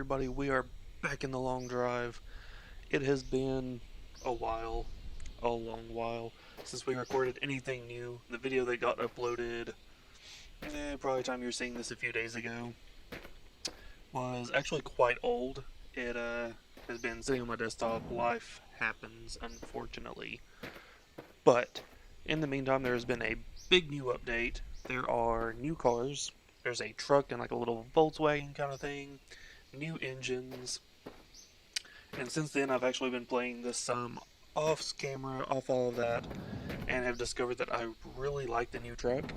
everybody? We are back in the long drive. It has been a while, a long while, since we recorded anything new. The video that got uploaded, probably time you're seeing this a few days ago, was actually quite old. It has been sitting on my desktop. Life happens, unfortunately. But in the meantime, there has been a big new update. There are new cars. There's a truck and like a little Volkswagen kind of thing. New engines. And since then, I've actually been playing this off camera, off all of that, and have discovered that I really like the new truck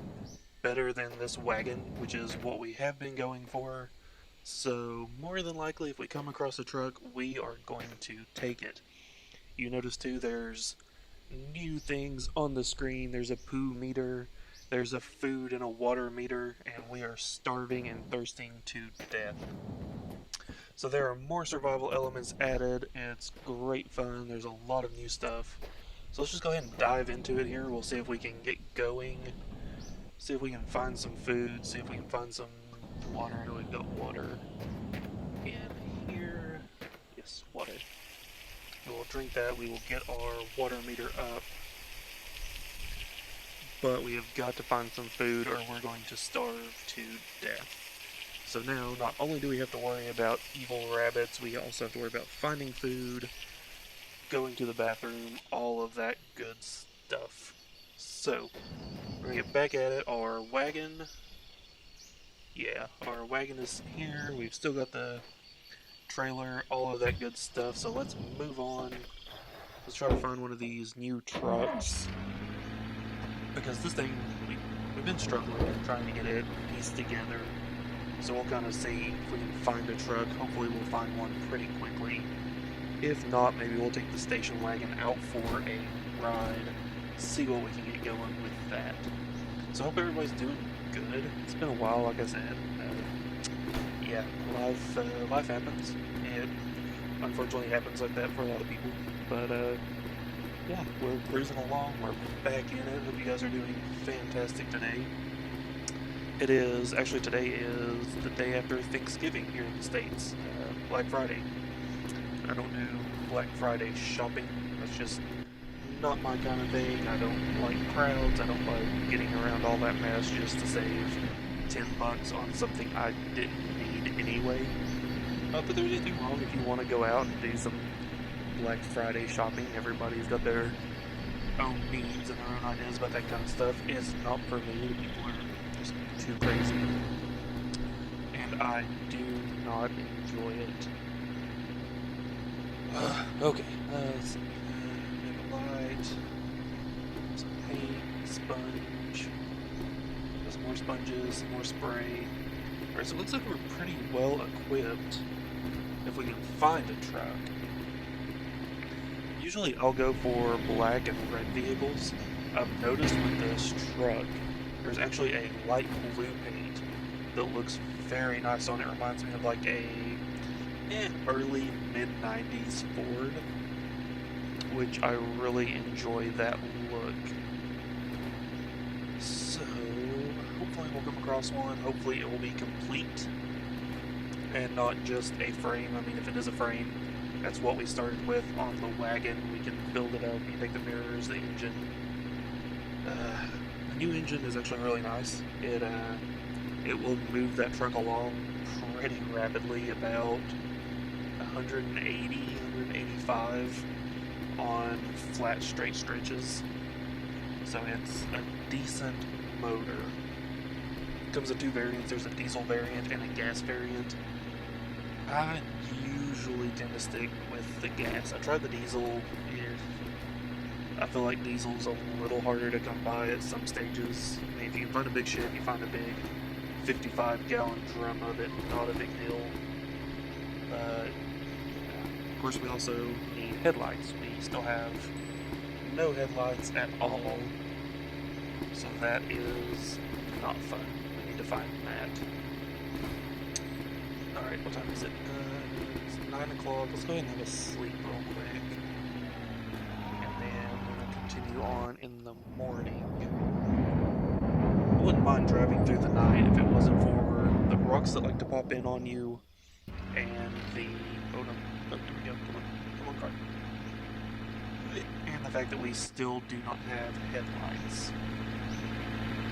better than this wagon, which is what we have been going for. So, more than likely, if we come across a truck, we are going to take it. You notice too, there's new things on the screen. There's a poo meter, there's a food and a water meter, and we are starving and thirsting to death. So there are more survival elements added. It's great fun. There's a lot of new stuff. So let's just go ahead and dive into it here. We'll see if we can get going. See if we can find some food. See if we can find some water. I know we've got water in here. Yes, water. We will drink that. We will get our water meter up. But we have got to find some food or we're going to starve to death. So now, not only do we have to worry about evil rabbits, we also have to worry about finding food, going to the bathroom, all of that good stuff. So, we're going to get back at it. Our wagon, our wagon is here. We've still got the trailer, all of that good stuff. So let's move on. Let's try to find one of these new trucks. Because this thing, we've been struggling trying to get it pieced together. So we'll kind of see if we can find a truck. Hopefully we'll find one pretty quickly. If not, maybe we'll take the station wagon out for a ride. See what we can get going with that. So I hope everybody's doing good. It's been a while, like I said. Life happens. It unfortunately happens like that for a lot of people. But we're cruising along. We're back in it. Hope you guys are doing fantastic today. Today is the day after Thanksgiving here in the States, Black Friday. I don't do Black Friday shopping. That's just not my kind of thing. I don't like crowds. I don't like getting around all that mess just to save $10 on something I didn't need anyway. Not that there's anything wrong if you want to go out and do some Black Friday shopping. Everybody's got their own needs and their own ideas about that kind of stuff. It's not for me. People are too crazy, and I do not enjoy it. Okay, let's see. Make a light, some paint, sponge, some more sponges, some more spray. Alright, so it looks like we're pretty well equipped if we can find a truck. Usually I'll go for black and red vehicles. I've noticed with this truck, there's actually a light blue paint that looks very nice on it. Reminds me of like a early mid-90s Ford, which I really enjoy that look. So hopefully we'll come across one. Hopefully it will be complete and not just a frame. I mean, if it is a frame, that's what we started with on the wagon. We can build it up. You can take the mirrors, the engine. The new engine is actually really nice. It will move that truck along pretty rapidly, about 180, 185 on flat, straight stretches. So it's a decent motor. It comes in two variants. There's a diesel variant and a gas variant. I usually tend to stick with the gas. I tried the diesel. I feel like diesel's a little harder to come by at some stages. I mean, if you can find a big ship, you find a big 55-gallon drum of it, not a big deal. Of course, we also need headlights. We still have no headlights at all, so that is not fun. We need to find that. Alright, what time is it? It's 9 o'clock. Let's go ahead and have a sleep real quick. Continue on in the morning. I wouldn't mind driving through the night if it wasn't for the rocks that like to pop in on you and the... Oh no, oh, there we go, come on car. And the fact that we still do not have headlights.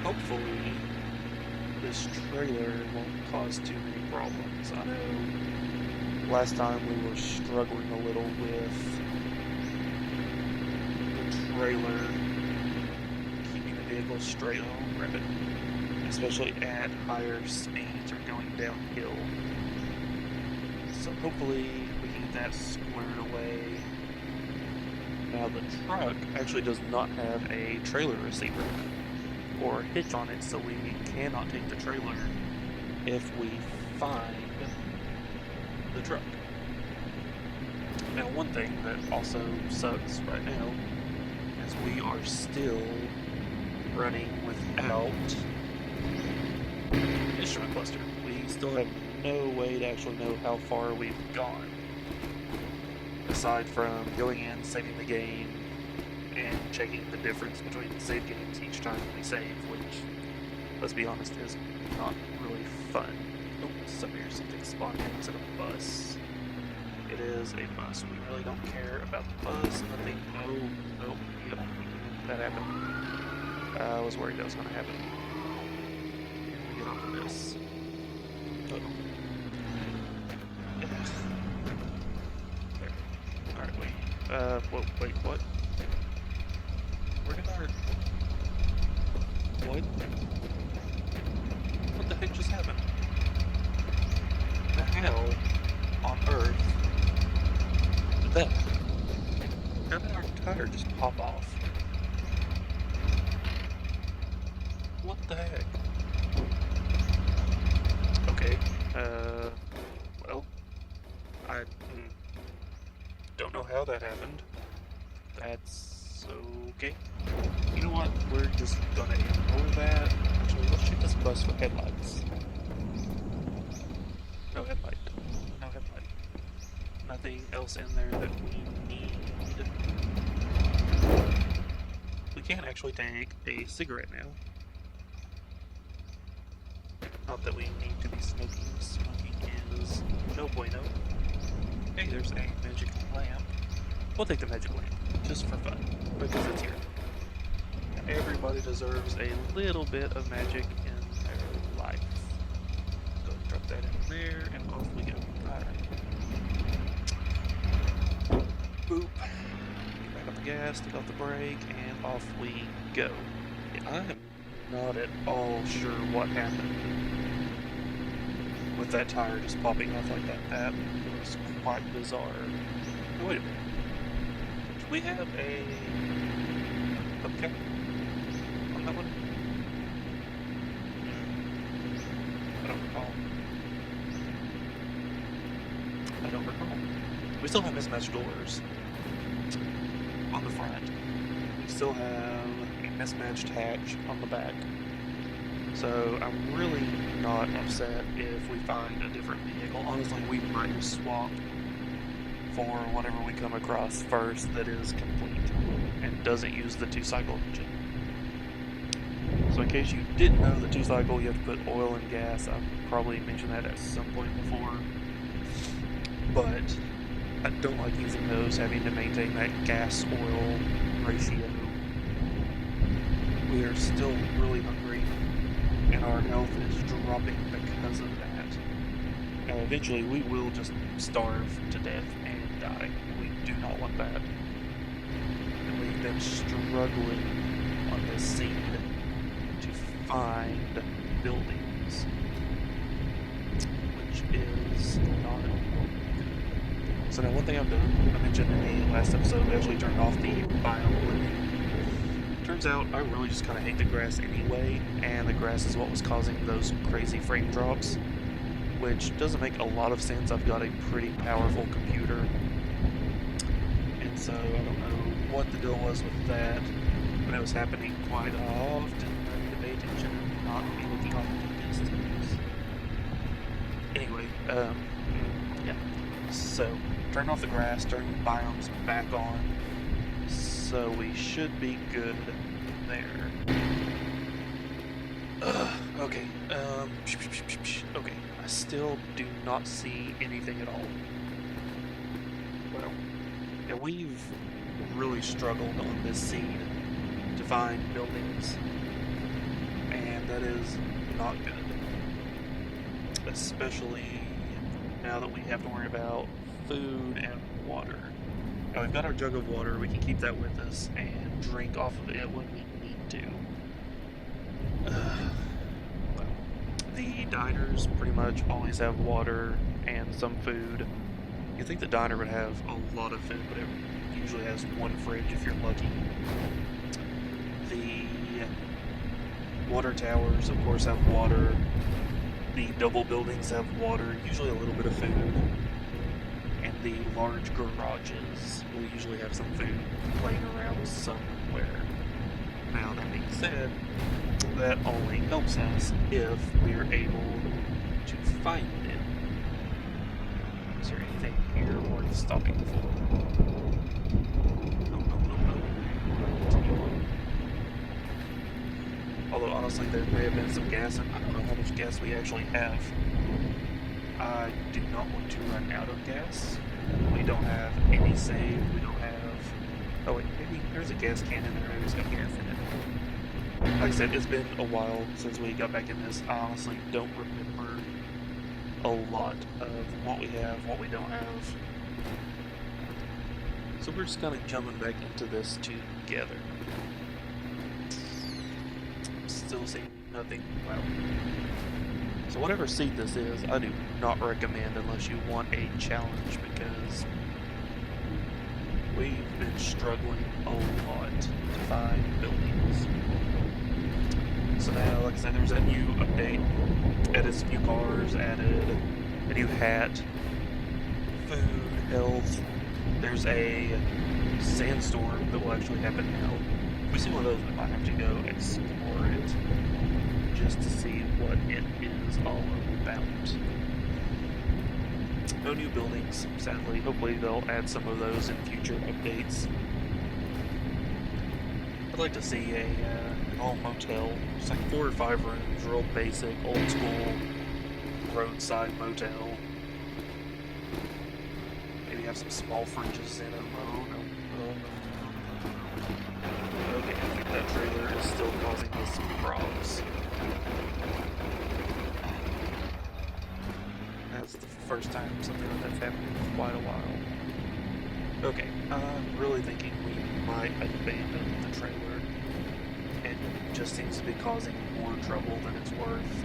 Hopefully, this trailer won't cause too many problems. I know last time we were struggling a little with the trailer keeping the vehicle straight on rapid, especially at higher speeds or going downhill. So hopefully we can get that squared away. Now the truck actually does not have a trailer receiver or hitch on it, so we cannot take the trailer if we find the truck. Now one thing that also sucks right now is we are still running without instrument cluster. We still have no way to actually know how far we've gone, aside from going in, saving the game, and checking the difference between the save games each time we save, which, let's be honest, is not really fun. Oh, so here's something spawned in instead of a bus. It is a bus. We really don't care about the bus. Nothing. Oh, yep, that happened. I was worried that was going to happen. Here we get onto this. Uh-oh. Yeah. There. Alright, wait. Wait, what? Where did our... What? What the heck just happened? The hell on earth did that happen? How did our tire just pop off? What the heck? Okay, well, I don't know how that happened. That's okay. You know what? We're just gonna ignore that. Actually, let's check this bus for headlights. No headlight. No headlight. Nothing else in there that we need. We can actually take a cigarette now. Not that we need to be smoking. Smoking is no bueno. Hey, there's a magic lamp. We'll take the magic lamp, just for fun, because it's here. Everybody deserves a little bit of magic in their life. Go ahead and drop that in there, and off we go. Alright. Boop. Get back on the gas, take off the brake, and off we go. Yeah, I'm not at all sure what happened with that tire just popping off like that. That was quite bizarre. Oh, wait a minute. Do we have a hubcap on that one? I don't recall. I don't recall. We still have mismatched doors on the front. We still have a mismatched hatch on the back. So I'm really not upset if we find a different vehicle. Honestly, we might just swap for whatever we come across first that is complete and doesn't use the 2-cycle engine. So in case you didn't know, the 2-cycle, you have to put oil and gas. I've probably mentioned that at some point before. But I don't like using those, having to maintain that gas-oil ratio. We are still really hungry, and our health is dropping because of that. Now eventually we will just starve to death and die. We do not want that. And we've been struggling on this scene to find buildings, which is not good. So now one thing I've done, I mentioned in the last episode, I actually turned off the biome living. Turns out I really just kind of hate the grass anyway, and the grass is what was causing those crazy frame drops, which doesn't make a lot of sense. I've got a pretty powerful computer, and so I don't know what the deal was with that, but it was happening quite often. I need to pay attention and not be looking off in the distance. Anyway, yeah, so turn off the grass, turn the biomes back on, so we should be good there. Okay. Okay. I still do not see anything at all. Well, yeah, we've really struggled on this seed to find buildings, and that is not good. Especially now that we have to worry about food and water. Now we've got our jug of water, we can keep that with us and drink off of it when we need to. Well, the diners pretty much always have water and some food. You'd think the diner would have a lot of food, but it usually has one fridge if you're lucky. The water towers, of course, have water. The double buildings have water, usually a little bit of food. And the large garages will usually have some food laying around somewhere. Now, that being said, that only helps us if we're able to find it. Is there anything here worth stopping for? No. Continue on. Although, honestly, there may have been some gas, and I don't know how much gas we actually have. I do not want to run out of gas. We don't have any save. We don't have... Oh wait, maybe there's a gas can in there. Maybe it's got gas in it. Like I said, it's been a while since we got back in this. I honestly don't remember a lot of what we have, what we don't have. So we're just kind of jumping back into this together. Still seeing nothing. Wow. So whatever seed this is, I do not recommend unless you want a challenge, because we've been struggling a lot to find buildings. So now, like I said, there's a new update. Added some new cars, added a new hat, food, health. There's a sandstorm that will actually happen now. If we see one of those, we might have to go explore it just to see what it is all about. No new buildings, sadly. Hopefully they'll add some of those in future updates. I'd like to see an old motel. It's like 4 or 5 rooms, real basic, old school, roadside motel. Maybe have some small fridges in them. Oh no. Okay, I think that trailer is still causing us some problems. That's the first time something like that's happened in quite a while. Okay, I'm really thinking we might abandon the trailer. It just seems to be causing more trouble than it's worth.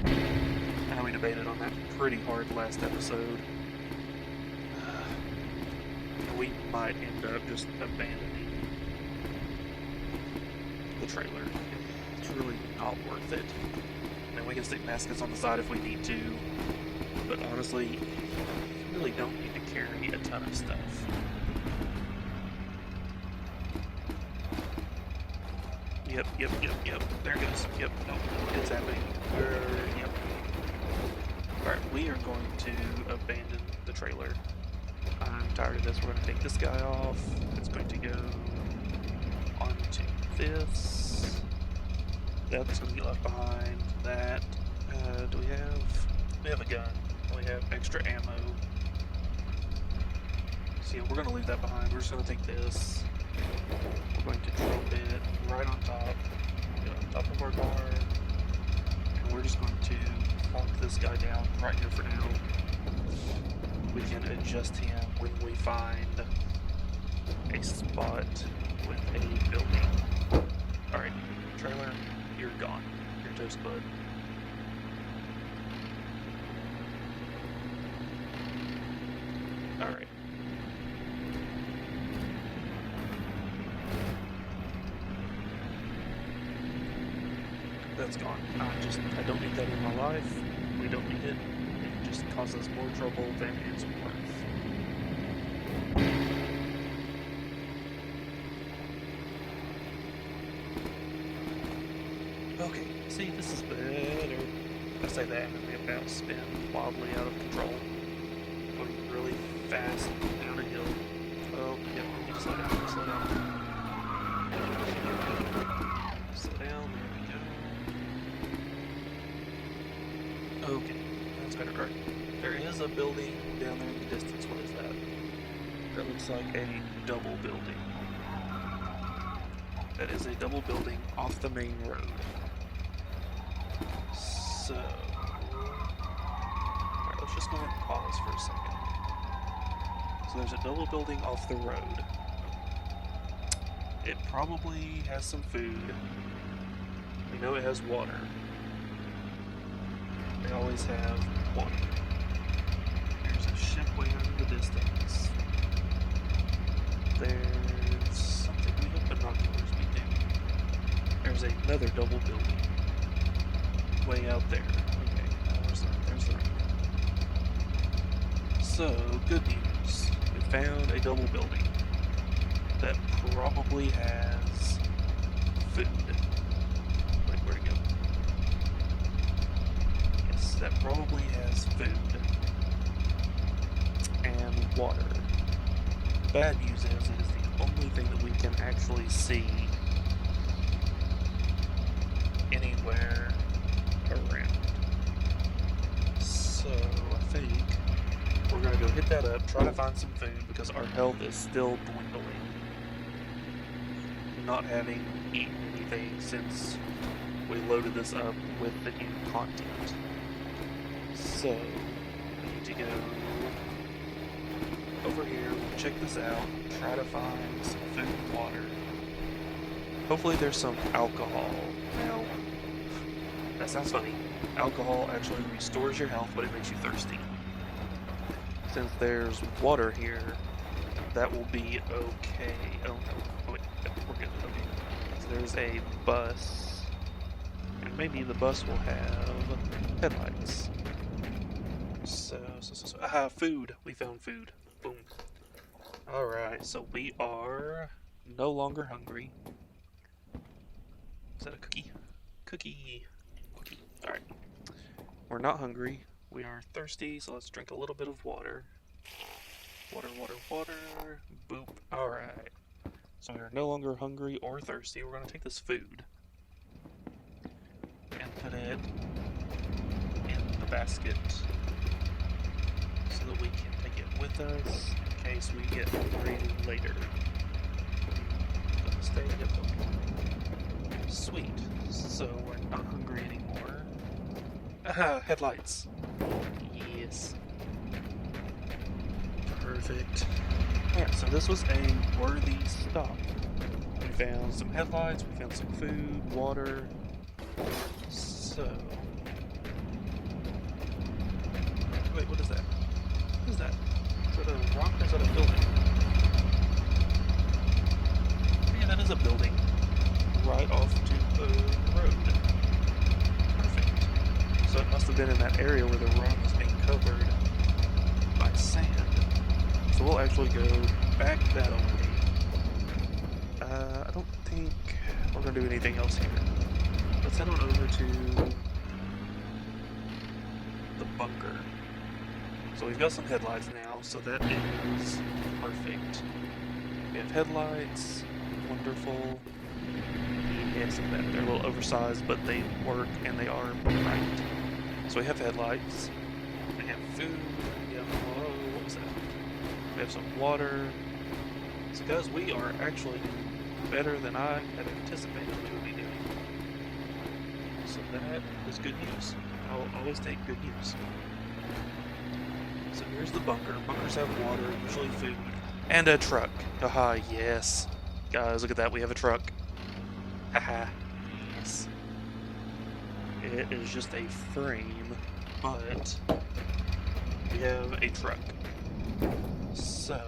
I know we debated on that pretty hard last episode. We might end up just abandoning the trailer. It's really not worth it. I mean, we can stick baskets on the side if we need to, but honestly, you really don't need to carry a ton of stuff. Yep. There it goes. Yep, nope, it's happening. Yep. Alright, we are going to abandon the trailer. I'm tired of this. We're going to take this guy off. It's going to go onto this. That's going to get left behind. That. Do we have... We have a gun. We have extra ammo. So yeah, we're going to leave that behind. We're just going to take this. We're going to drop it right on top. Get on top of our car. And we're just going to plunk this guy down right here for now. We can adjust him when we find a spot with a building. Alright, trailer, you're gone. You're toast, bud. Alright. That's gone. I don't need that in my life. We don't need it. It just causes more trouble than it's worth. Okay, see, this is better. I say that and we about spin wildly out of control. Going really fast down a hill. Oh, yep, need to slow down, slow down. Slow down, there we go. Alright, there is a building down there in the distance. What is that? That looks like a double building. That is a double building off the main road. So... Alright, let's just go ahead and pause for a second. So there's a double building off the road. It probably has some food. We know it has water. They always have water. There's a ship way out in the distance. There's something we have binoculars we do. There's another double building. Way out there. Okay, there's the road. So, good news. We found a double building that probably has food. Wait, where'd it go? Yes, that probably has food. And water. Bad news is it is the only thing that we can actually see anywhere around. So I think we're gonna go hit that up, try to find some food because our health is still dwindling. Not having eaten anything since we loaded this up with the new content. So we need to go over here, check this out, try to find some food and water. Hopefully there's some alcohol. Now, that sounds funny. Alcohol actually restores your health, but it makes you thirsty. Since there's water here, that will be okay. Oh no. Oh wait, we're good. Okay. So there's a bus. And maybe the bus will have headlights. So. Aha, food. We found food. Boom. Alright, so we are no longer hungry. Is that a cookie? Cookie. Alright. We're not hungry. We are thirsty, so let's drink a little bit of water. Water. Boop. Alright. So we are no longer hungry or thirsty. We're going to take this food and put it in the basket so that we can take it with us in case we get hungry later. Stay in the boat. Sweet. So we're not hungry anymore. Aha, headlights. Yes. Perfect. Yeah, so this was a worthy stop. We found some headlights, we found some food, water. So... Wait, what is that? What is that? Is that a rock or is that a building? Yeah, that is a building. Right off to the road. Perfect. So it must have been in that area where the road was being covered by sand. So we'll actually go back that way. I don't think we're going to do anything else here. Let's head on over to the bunker. So we've got some headlights now, so that is perfect. We have headlights. Wonderful. Yes, they're a little oversized, but they work and they are bright. So we have headlights. We have food. We have, what was that? We have some water. So guys, we are actually better than I had anticipated we would be doing. So that is good news. I'll always take good news. So here's the bunker. Bunkers have water, usually food, and a truck. Haha, yes. Guys, look at that. We have a truck. Haha, yes. It is just a frame, but we have a truck. So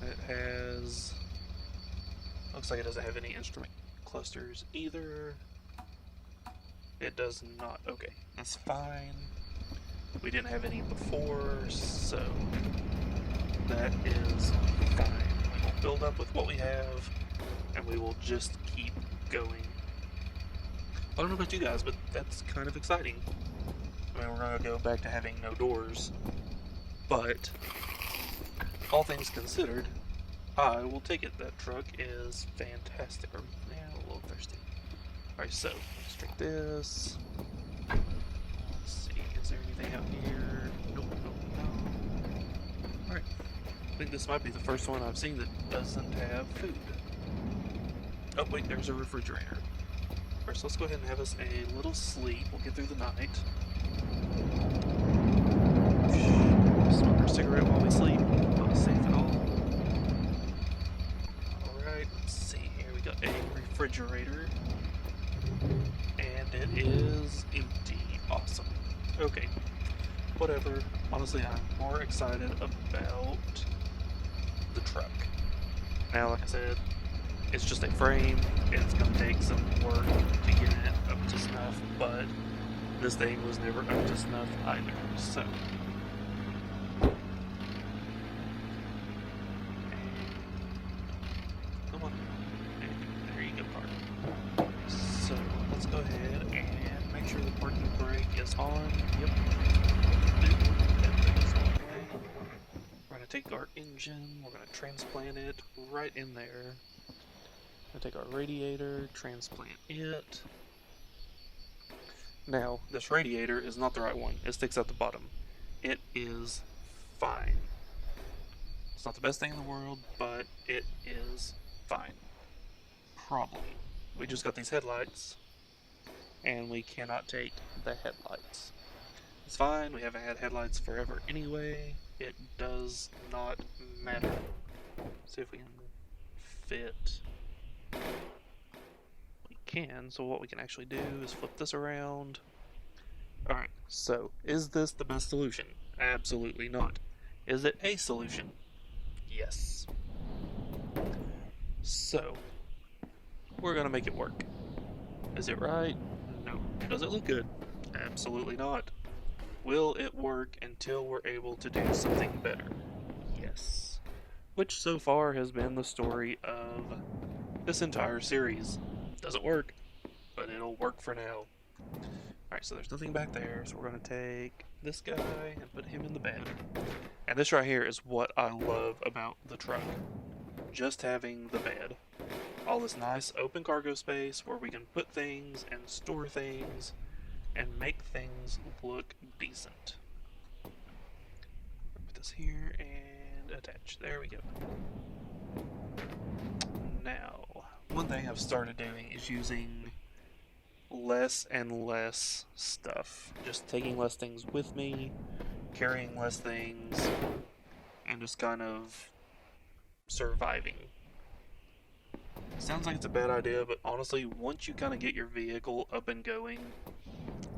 it has... Looks like it doesn't have any instrument clusters either. It does not. Okay, that's fine. We didn't have any before, so that is fine. We will build up with what we have, and we will just keep going. I don't know about you guys, but that's kind of exciting. I mean, we're going to go back to having no doors, but all things considered, I will take it. That truck is fantastic. Or, yeah, a little thirsty. Alright, so let's drink this. Let's see, is Is there anything out here? Nope, nope, no. Alright. I think this might be the first one I've seen that doesn't have food. Oh, wait, there's a refrigerator. First, let's go ahead and have us a little sleep. We'll get through the night. Smoke our cigarette while we sleep. Not safe at all. Alright, let's see here. We got a refrigerator. And it is empty. Awesome. Okay. Whatever. Honestly, I'm more excited about the truck. Now, like I said, it's just a frame. It's going to take some work to get it up to snuff, but this thing was never up to snuff either, so. Come on. There you go, car. So, let's go ahead and make sure the parking brake is on. Yep. We're going to take our engine, we're going to transplant it right in there. We're going to take our radiator, transplant it. Now, this radiator is not the right one. It sticks out the bottom. It is fine. It's not the best thing in the world, but it is fine. Problem. We just got these headlights, and we cannot take the headlights. It's fine, we haven't had headlights forever anyway. It does not matter. See if we can fit. We can, so what we can actually do is flip this around. Alright, so is this the best solution? Absolutely not. Is it a solution? Yes. So, we're gonna make it work. Is it right? No. Does it look good? Absolutely not. Will it work until we're able to do something better? Yes. Which so far has been the story of this entire series. Doesn't work, but it'll work for now. Alright, so there's nothing back there, so we're going to take this guy and put him in the bed. And this right here is what I love about the truck. Just having the bed. All this nice open cargo space where we can put things and store things and make things look decent. Put this here and attach. There we go. Now, one thing I've started doing is using less and less stuff. Just taking less things with me, carrying less things, and just kind of surviving. Sounds like it's a bad idea, but honestly, once you kind of get your vehicle up and going,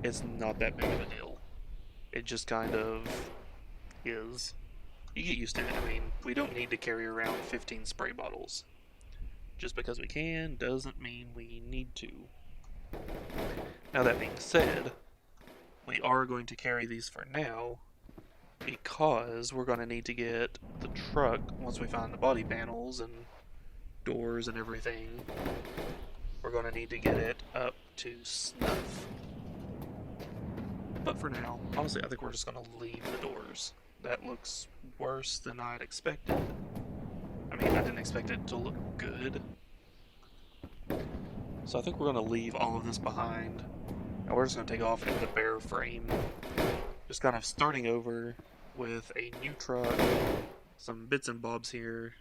it's not that big of a deal. It just kind of is. You get used to it. I mean, we don't need to carry around 15 spray bottles. Just because we can doesn't mean we need to. Now that being said, we are going to carry these for now because we're going to need to get the truck, once we find the body panels and doors and everything, we're going to need to get it up to snuff. But for now, honestly, I think we're just going to leave the doors. That looks worse than I'd expected. I mean, I didn't expect it to look good. So I think we're going to leave all of this behind. And we're just going to take off in the bare frame. Just kind of starting over with a new truck. Some bits and bobs here.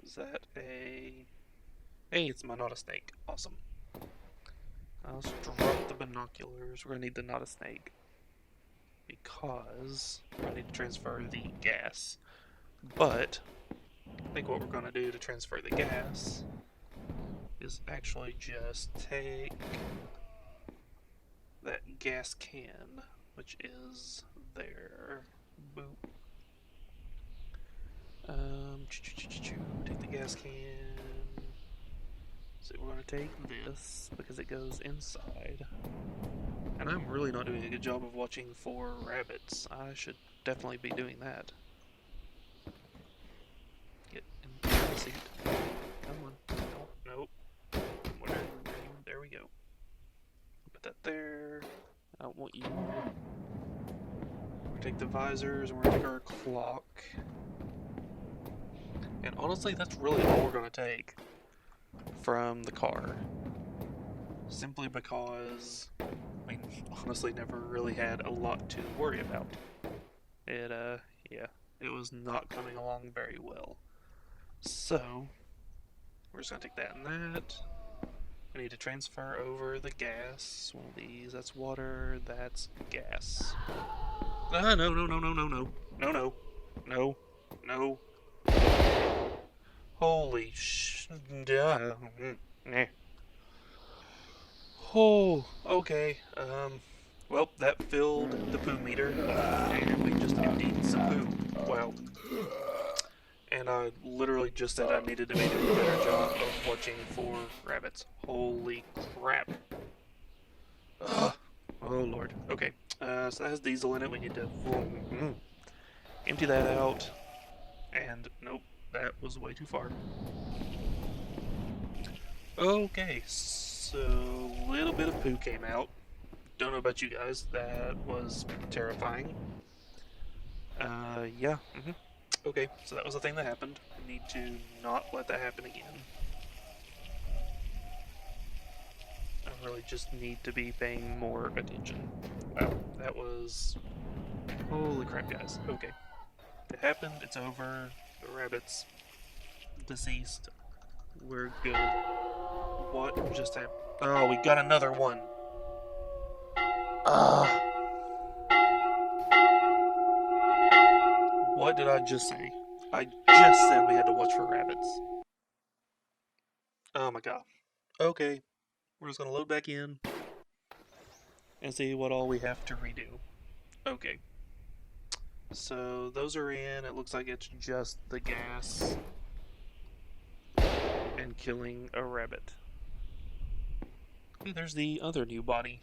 Is that a... Hey, it's my not a snake. Awesome. Let's drop the binoculars. We're going to need the not a snake. Because we're going to need to transfer the gas. But I think what we're going to do to transfer the gas is actually just take that gas can, which is there. Boop. Take the gas can. So we're going to take this because it goes inside. And I'm really not doing a good job of watching for rabbits. I should definitely be doing that. Get into the seat. Come on. Nope. Whatever. There we go. Put that there. I don't want you. We're going to take the visors and we're going to take our clock. And honestly, that's really all we're going to take from the car. simply because we honestly never really had a lot to worry about. It, yeah, it was not coming along very well. So, we're just gonna take that and that. I need to transfer over the gas. One of these, that's water, that's gas. Ah, no, no, no, no, no, no. No, no. No. No. Holy sh... Oh, okay. Well, that filled the poo meter, and we just emptied some poo. Wow. And I literally just said I needed to make a better job of watching for rabbits. Holy crap. Ugh. Oh, Lord. Okay. So that has diesel in it. We need to empty that out. And nope, that was way too far. Okay, so a little bit of poo came out. Don't know about you guys. That was terrifying. Yeah. Okay, so that was the thing that happened. We need to not let that happen again. I really just need to be paying more attention. Wow, that was... Holy crap, guys. Okay. It happened, it's over. The rabbit's deceased. We're good. What just happened? Oh, we got another one. What did I just say? I just said we had to watch for rabbits. Oh my god. Okay, we're just gonna load back in and see what all we have to redo. Okay. So those are in. It looks like it's just the gas and killing a rabbit. Okay, there's the other new body.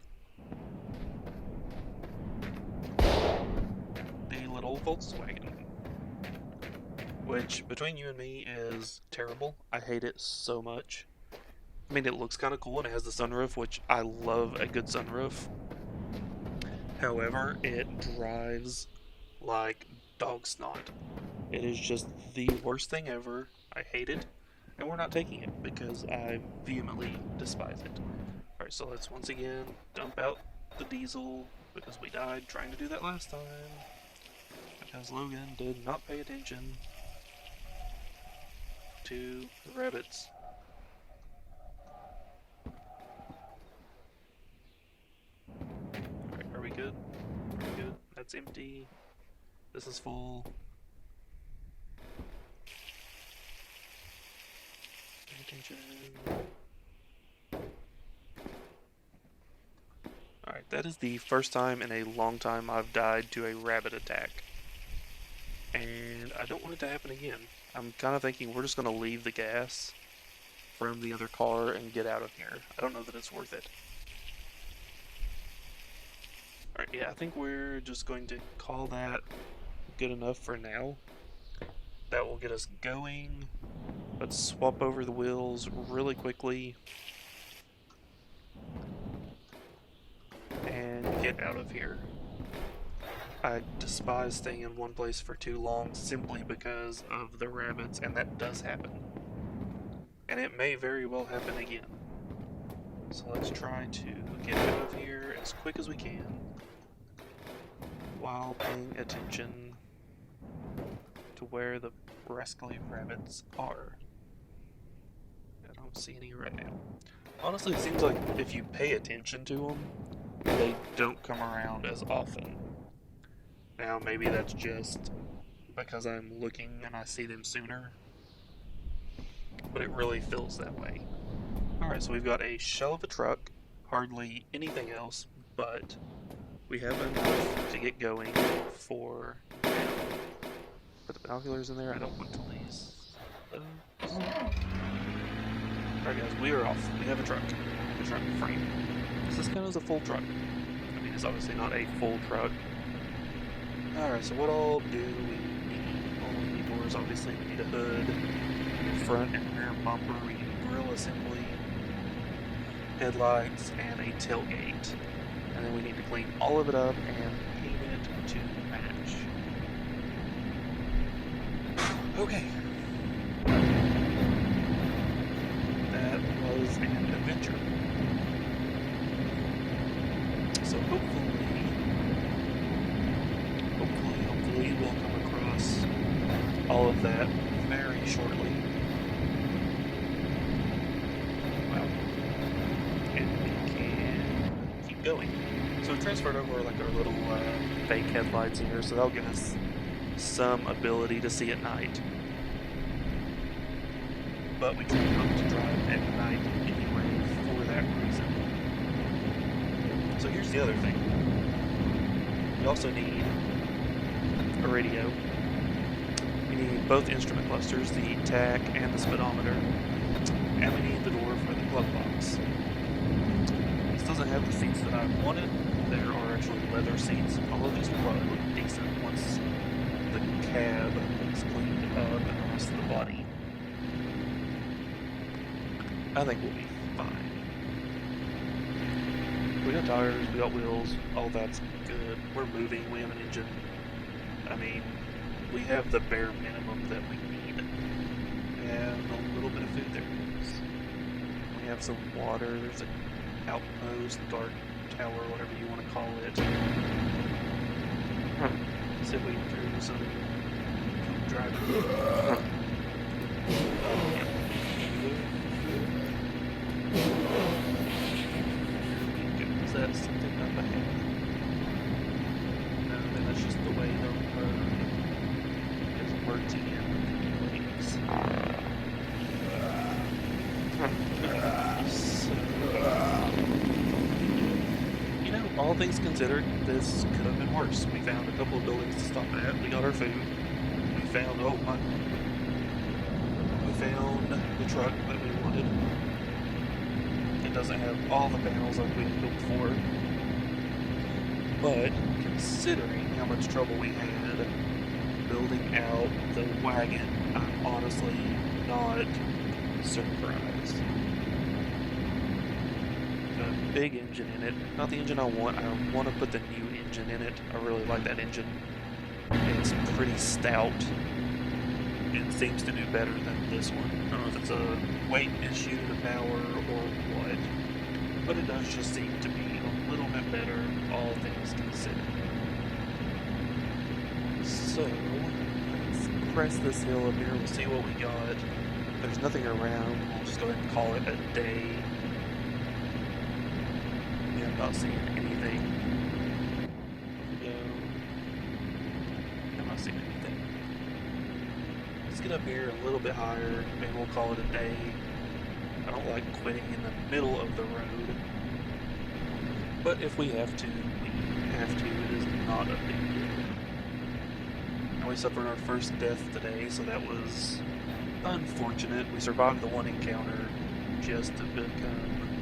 The little Volkswagen. Which, between you and me, is terrible. I hate it so much. I mean, it looks kind of cool and it has the sunroof, which I love a good sunroof. However, it drives like dog snot. It is just the worst thing ever. I hate it. And we're not taking it because I vehemently despise it. Alright, so let's once again dump out the diesel because we died trying to do that last time. Because Logan did not pay attention to the rabbits. Alright, are we good? Are we good? That's empty. This is full. Pay attention. Alright, that is the first time in a long time I've died to a rabbit attack. And I don't want it to happen again. I'm kind of thinking we're just going to leave the gas from the other car and get out of here. I don't know that it's worth it. Alright, yeah, I think we're just going to call that good enough for now. That will get us going. Let's swap over the wheels really quickly. And get out of here. I despise staying in one place for too long simply because of the rabbits, and that does happen. And it may very well happen again. So let's try to get out of here as quick as we can while paying attention to where the rascally rabbits are. I don't see any right now. Honestly, it seems like if you pay attention to them, they don't come around as often. Now, maybe that's just because I'm looking and I see them sooner, but it really feels that way. Alright, so we've got a shell of a truck, hardly anything else, but we have enough to get going for... Put the binoculars in there, I don't want to lease those. Alright guys, we are off. We have a truck. A truck frame. This is kind of a full truck. I mean, it's obviously not a full truck. Alright, so what all do we need? All we need more is obviously we need a hood, front and rear bumper, we need a grill assembly, headlights, and a tailgate. And then we need to clean all of it up and paint it to match. Okay. That was an adventure. going. So we transferred over like our little fake headlights here, so that'll give us some ability to see at night. But we try not to drive at night anyway for that reason. So here's the other thing. We also need a radio. We need both instrument clusters, the tach and the speedometer. And we need the door for the glove box. This doesn't have the seats that I wanted. There are actually leather seats. All of these will probably look decent once the cab is cleaned up and the rest of the body. I think we'll be fine. We got tires, we got wheels, all that's good. We're moving, we have an engine. I mean, we have the bare minimum that we need. And a little bit of food there is. We have some water, there's an outpost, dark tower, whatever you want to call it. See if we can do some driving. Is that something up ahead? No, then that's just the way the road is working anyways. You know, all things considered, this could have been worse. We found a couple of buildings to stop at. We got our food. We found, oh my. We found the truck that we wanted. It doesn't have all the panels like we had hoped for. But, considering how much trouble we had building out the wagon, I'm honestly not surprised. Got a big engine in it. Not the engine I want. I want to put the new engine in it. I really like that engine. It's pretty stout. It seems to do better than this one. I don't know if it's a weight issue, the power, or what. But it does just seem to be a little bit better, all things considered. So, let's crest this hill up here. We'll see what we got. There's nothing around. We'll just go ahead and call it a day. Yeah, I'm not seeing anything. Go. I'm not seeing anything. Let's get up here a little bit higher, and we'll call it a day. I don't like quitting in the middle of the road. But if we have to, we have to. It is not a big deal. And we suffered our first death today, so that was unfortunate. We survived the one encounter just to become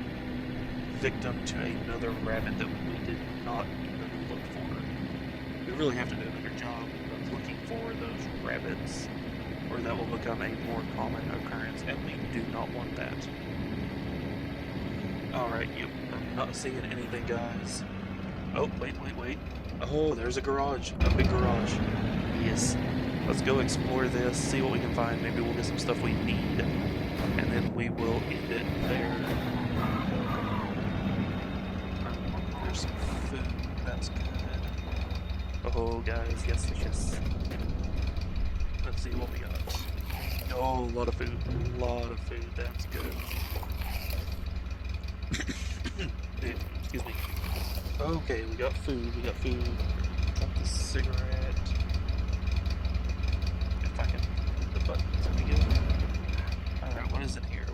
victim to another rabbit that we did not even look for. We really have to do a better job of looking for those rabbits, or that will become a more common occurrence, and we do not want that. Alright, yep, I'm not seeing anything, guys. Oh, wait. Oh, there's a garage, a big garage. Yes. Let's go explore this, see what we can find. Maybe we'll get some stuff we need, and then we will end it there. There's some food, that's good. Oh, guys, yes. Let's see what we got. Oh, a lot of food, that's good. Excuse me. Okay, we got food. Got the cigarette. If I can hit the buttons, there we go. Alright, what is in here?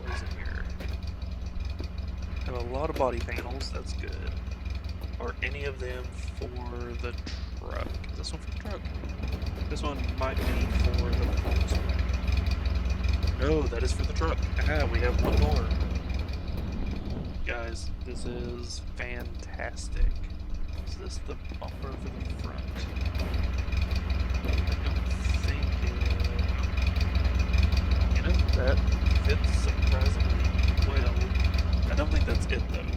Have a lot of body panels, that's good. Are any of them for the truck? Is this one for the truck? This one might be for the Volkswagen. No, that is for the truck. Ah, we have one more. Guys, this is fantastic. Is this the bumper for the front? I don't think it... You know, that fits surprisingly well. I don't think that's it, though.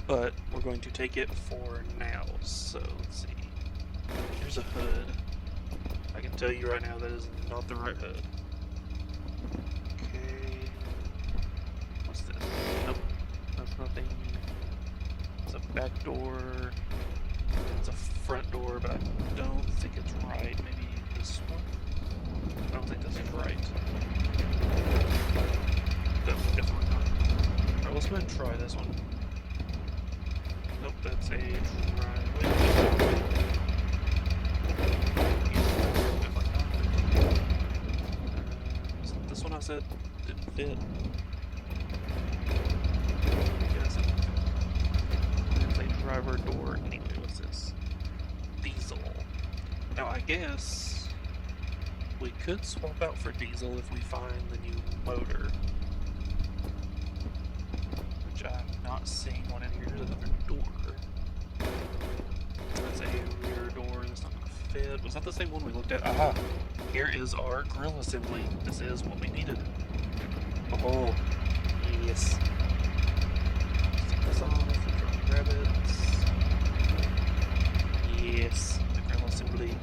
But we're going to take it for now, so let's see. Here's a hood. I can tell you right now that is not the right hood. Nope, that's nothing. It's a back door. It's a front door, but I don't think it's right. Maybe this one? I don't think this is right. No, definitely not. Alright, let's go ahead and try this one. that's a driveway. This one I said didn't fit. Yes, there's a driver door. Anyway, what's this? Diesel. Now I guess we could swap out for diesel if we find the new motor. Which I'm not seeing one in here. There's another door. That's a rear door. That's not going to fit. Was that the same one we looked at? Aha! Here is our grill assembly. This is what we needed. Oh, yes. Take this off. Grab it. Yes. The grill assembly.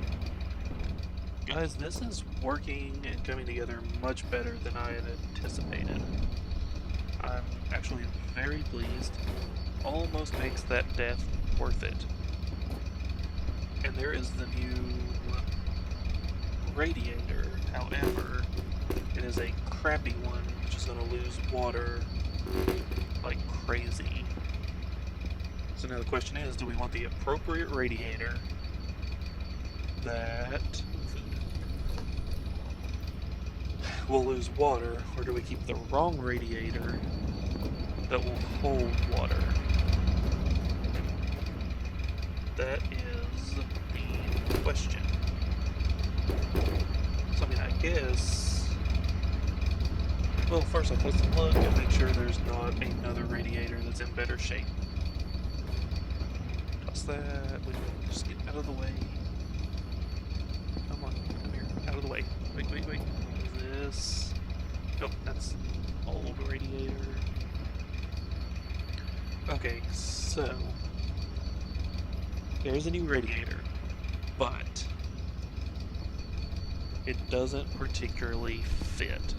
Guys, this is working and coming together much better than I had anticipated. I'm actually very pleased. Almost makes that death worth it. And there is the new radiator. However, it is a crappy one, which is going to lose water like crazy. So now the question is, do we want the appropriate radiator that will lose water, or do we keep the wrong radiator that will hold water? That is the question. So I mean, I guess, well, first off, let's look and make sure there's not another radiator that's in better shape. Toss that. We just get out of the way. Come on, come here, out of the way. Wait, wait, wait. What is this? Nope, that's old radiator. Okay, so there's a new radiator, but it doesn't particularly fit.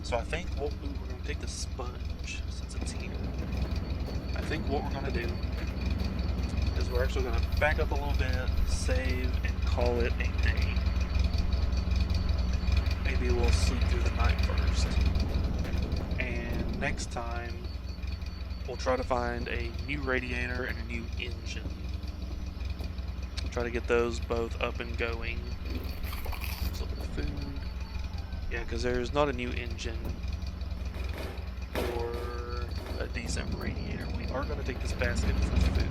So I think we're going to take the sponge, since it's here. I think what we're going to do is we're actually going to back up a little bit, save, and call it a day. Maybe we'll sleep through the night first. And next time, we'll try to find a new radiator and a new engine. We'll try to get those both up and going. So the food. Yeah, because there's not a new engine or a decent radiator. We are going to take this basket for food.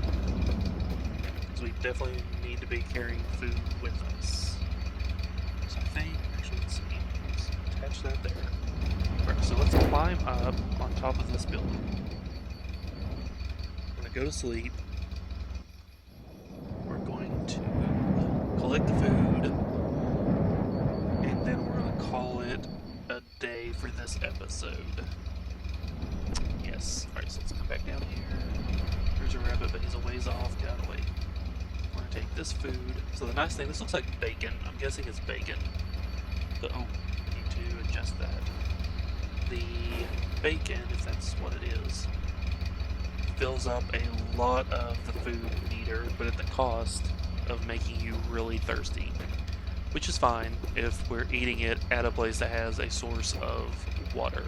Because we definitely need to be carrying food with us. So I think, actually, let's see. Let's attach that there. Alright, so let's climb up on top of this building. We're going to go to sleep. We're going to collect the food. And then we're going to call it a day for this episode. Yes. Alright, so let's come back down here. There's a rabbit, but he's a ways off. Get out of the way. We're going to take this food. So the nice thing, this looks like bacon. I'm guessing it's bacon. So, oh, I need to adjust that. The bacon, if that's what it is, fills up a lot of the food meter, but at the cost of making you really thirsty. Which is fine if we're eating it at a place that has a source of water.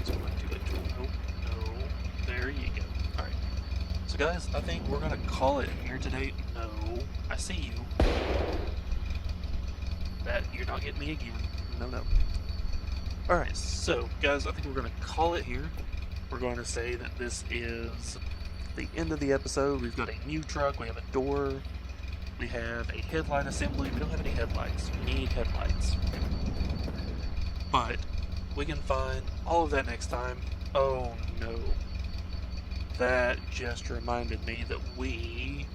So we're going to do it. Oh, no. There you go. Alright. So guys, I think we're going to call it here today. No. I see you. That, you're not getting me again. No, no. Alright, so guys, I think we're going to call it here. We're going to say that this is the end of the episode. We've got a new truck. We have a door. We have a headlight assembly. We don't have any headlights. We need headlights. But we can find all of that next time. Oh no. That just reminded me that we...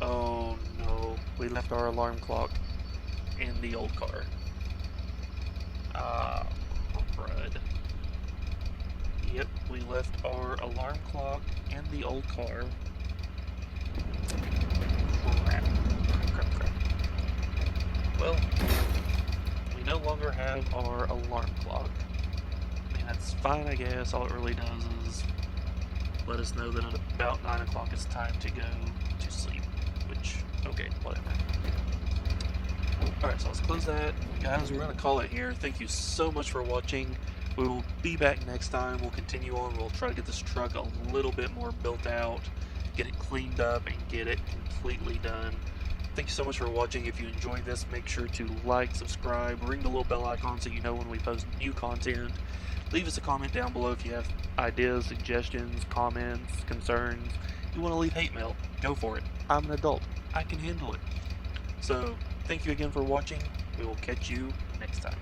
Oh no. We left our alarm clock in the old car. Crud. Yep, we left our alarm clock in the old car. Crap. Crap. Well, we no longer have our alarm clock. I mean, that's fine, I guess. All it really does is let us know that at about 9 o'clock it's time to go to sleep. Which, okay, whatever. Alright, so let's close that. Guys, we're going to call it here. Thank you so much for watching. We will be back next time. We'll continue on. We'll try to get this truck a little bit more built out, get it cleaned up, and get it completely done. Thank you so much for watching. If you enjoyed this, make sure to like, subscribe, ring the little bell icon so you know when we post new content. Leave us a comment down below if you have ideas, suggestions, comments, concerns. You want to leave hate mail, go for it. I'm an adult. I can handle it. So, thank you again for watching. We will catch you next time.